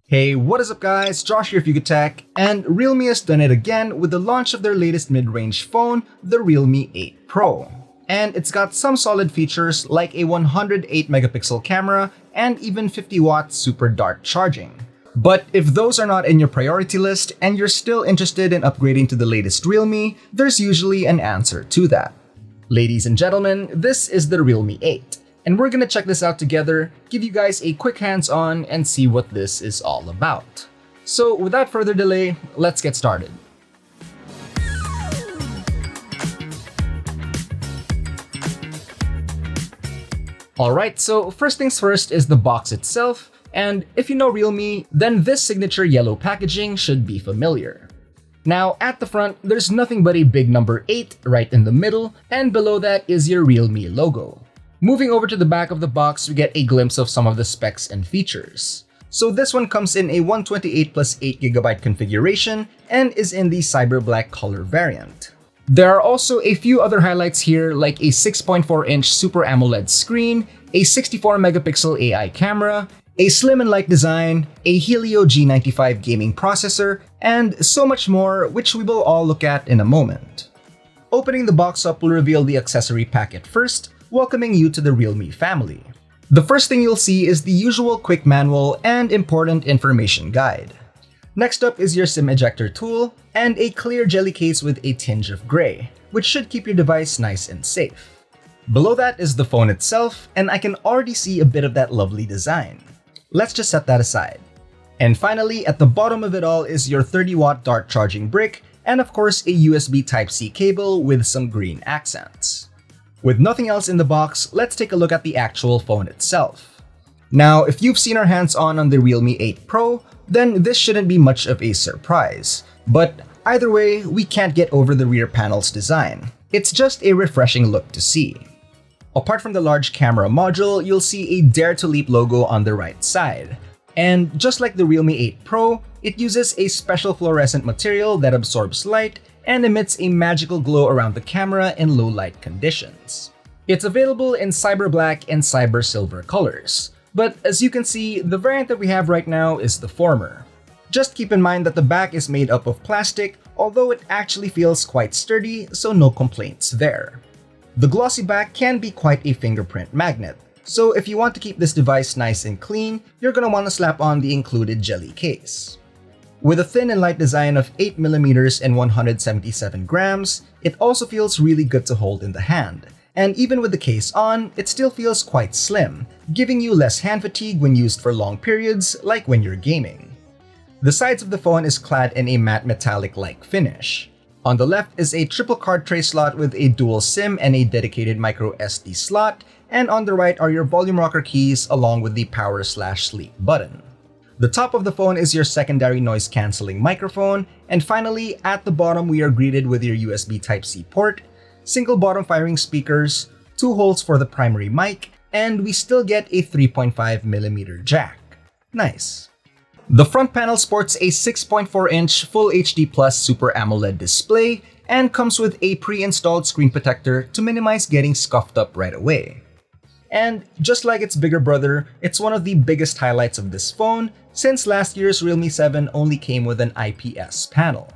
Hey, what is up guys? Josh here of Yugatech, and Realme has done it again with the launch of their latest mid-range phone, the Realme 8 Pro. And it's got some solid features like a 108 megapixel camera and even 50-watt super dart charging. But if those are not in your priority list and you're still interested in upgrading to the latest Realme, there's usually an answer to that. Ladies and gentlemen, this is the Realme 8. And we're gonna check this out together, give you guys a quick hands-on, and see what this is all about. So without further delay, let's get started. Alright, so first things first is the box itself, and if you know Realme, then this signature yellow packaging should be familiar. Now, at the front, there's nothing but a big number 8 right in the middle, and below that is your Realme logo. Moving over to the back of the box, we get a glimpse of some of the specs and features. So this one comes in a 128 plus 8GB configuration and is in the Cyber Black color variant. There are also a few other highlights here like a 6.4-inch Super AMOLED screen, a 64 megapixel AI camera, a slim and light design, a Helio G95 gaming processor, and so much more, which we will all look at in a moment. Opening the box up will reveal the accessory packet first, welcoming you to the Realme family. The first thing you'll see is the usual quick manual and important information guide. Next up is your SIM ejector tool and a clear jelly case with a tinge of gray, which should keep your device nice and safe. Below that is the phone itself, and I can already see a bit of that lovely design. Let's just set that aside. And finally, at the bottom of it all is your 30-watt dart charging brick, and of course a USB Type-C cable with some green accents. With nothing else in the box, let's take a look at the actual phone itself. Now, if you've seen our hands-on the Realme 8 Pro, then this shouldn't be much of a surprise. But either way, we can't get over the rear panel's design. It's just a refreshing look to see. Apart from the large camera module, you'll see a Dare to Leap logo on the right side. And just like the Realme 8 Pro, it uses a special fluorescent material that absorbs light and emits a magical glow around the camera in low light conditions. It's available in Cyber Black and Cyber Silver colors, but as you can see, the variant that we have right now is the former. Just keep in mind that the back is made up of plastic, although it actually feels quite sturdy, so no complaints there. The glossy back can be quite a fingerprint magnet, so if you want to keep this device nice and clean, you're gonna want to slap on the included jelly case. With a thin and light design of 8mm and 177 grams, it also feels really good to hold in the hand. And even with the case on, it still feels quite slim, giving you less hand fatigue when used for long periods, like when you're gaming. The sides of the phone is clad in a matte metallic-like finish. On the left is a triple card tray slot with a dual SIM and a dedicated micro SD slot, and on the right are your volume rocker keys along with the power/sleep button. The top of the phone is your secondary noise cancelling microphone, and finally, at the bottom we are greeted with your USB Type-C port, single bottom firing speakers, 2 holes for the primary mic, and we still get a 3.5mm jack. Nice. The front panel sports a 6.4-inch Full HD Plus Super AMOLED display and comes with a pre-installed screen protector to minimize getting scuffed up right away. And just like its bigger brother, it's one of the biggest highlights of this phone since last year's Realme 7 only came with an IPS panel.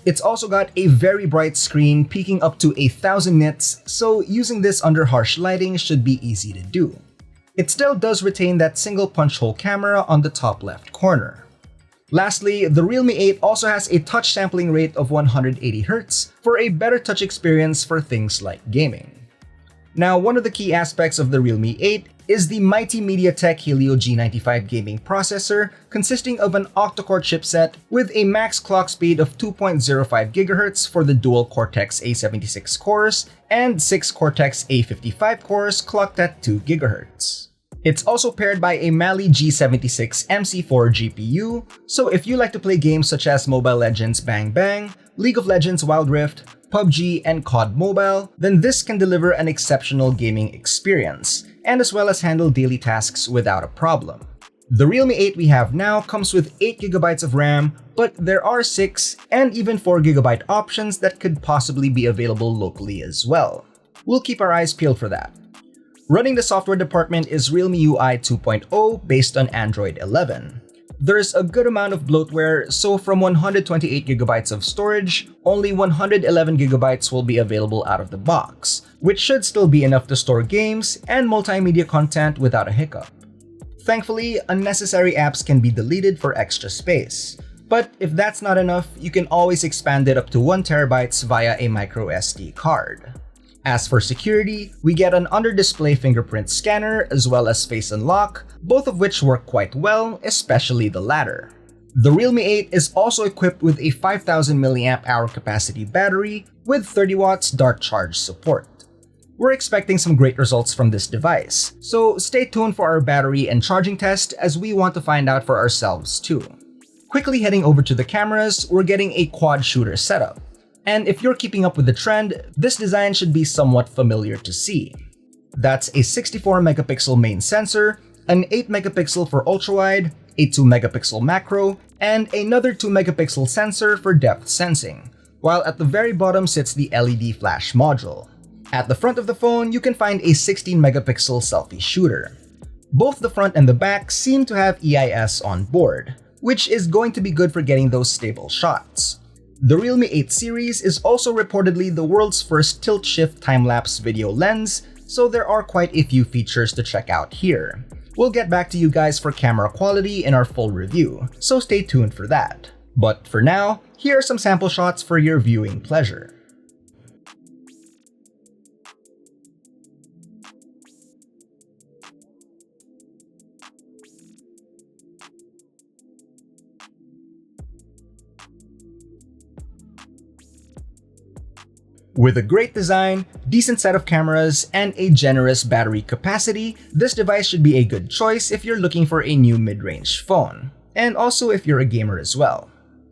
It's also got a very bright screen peaking up to 1000 nits, so using this under harsh lighting should be easy to do. It still does retain that single punch hole camera on the top left corner. Lastly, the Realme 8 also has a touch sampling rate of 180Hz for a better touch experience for things like gaming. Now, one of the key aspects of the Realme 8 is the mighty MediaTek Helio G95 gaming processor consisting of an octa-core chipset with a max clock speed of 2.05 GHz for the dual Cortex A76 cores and 6 Cortex A55 cores clocked at 2 GHz. It's also paired by a Mali G76 MC4 GPU, so if you like to play games such as Mobile Legends Bang Bang, League of Legends Wild Rift, PUBG, and COD Mobile, then this can deliver an exceptional gaming experience, and as well as handle daily tasks without a problem. The Realme 8 we have now comes with 8GB of RAM, but there are 6 and even 4GB options that could possibly be available locally as well. We'll keep our eyes peeled for that. Running the software department is Realme UI 2.0 based on Android 11. There's a good amount of bloatware, so from 128GB of storage, only 111GB will be available out of the box, which should still be enough to store games and multimedia content without a hiccup. Thankfully, unnecessary apps can be deleted for extra space. But if that's not enough, you can always expand it up to 1TB via a microSD card. As for security, we get an under-display fingerprint scanner as well as face unlock, both of which work quite well, especially the latter. The Realme 8 is also equipped with a 5000 mAh capacity battery with 30W dart charge support. We're expecting some great results from this device, so stay tuned for our battery and charging test as we want to find out for ourselves too. Quickly heading over to the cameras, we're getting a quad shooter setup. And if you're keeping up with the trend, this design should be somewhat familiar to see. That's a 64MP main sensor, an 8MP for ultrawide, a 2MP macro, and another 2MP sensor for depth sensing, while at the very bottom sits the LED flash module. At the front of the phone, you can find a 16MP selfie shooter. Both the front and the back seem to have EIS on board, which is going to be good for getting those stable shots. The Realme 8 series is also reportedly the world's first tilt-shift time-lapse video lens, so there are quite a few features to check out here. We'll get back to you guys for camera quality in our full review, so stay tuned for that. But for now, here are some sample shots for your viewing pleasure. With a great design, decent set of cameras, and a generous battery capacity, this device should be a good choice if you're looking for a new mid-range phone, and also if you're a gamer as well.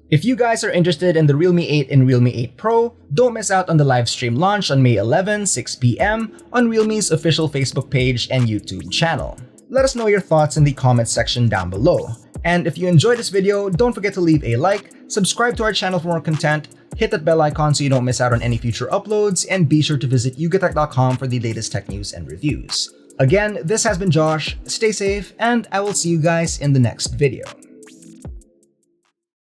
If you guys are interested in the Realme 8 and Realme 8 Pro, don't miss out on the livestream launch on May 11, 6 p.m. on Realme's official Facebook page and YouTube channel. Let us know your thoughts in the comments section down below. And if you enjoyed this video, don't forget to leave a like, subscribe to our channel for more content, hit that bell icon so you don't miss out on any future uploads, and be sure to visit yugatech.com for the latest tech news and reviews. Again, this has been Josh, stay safe, and I will see you guys in the next video.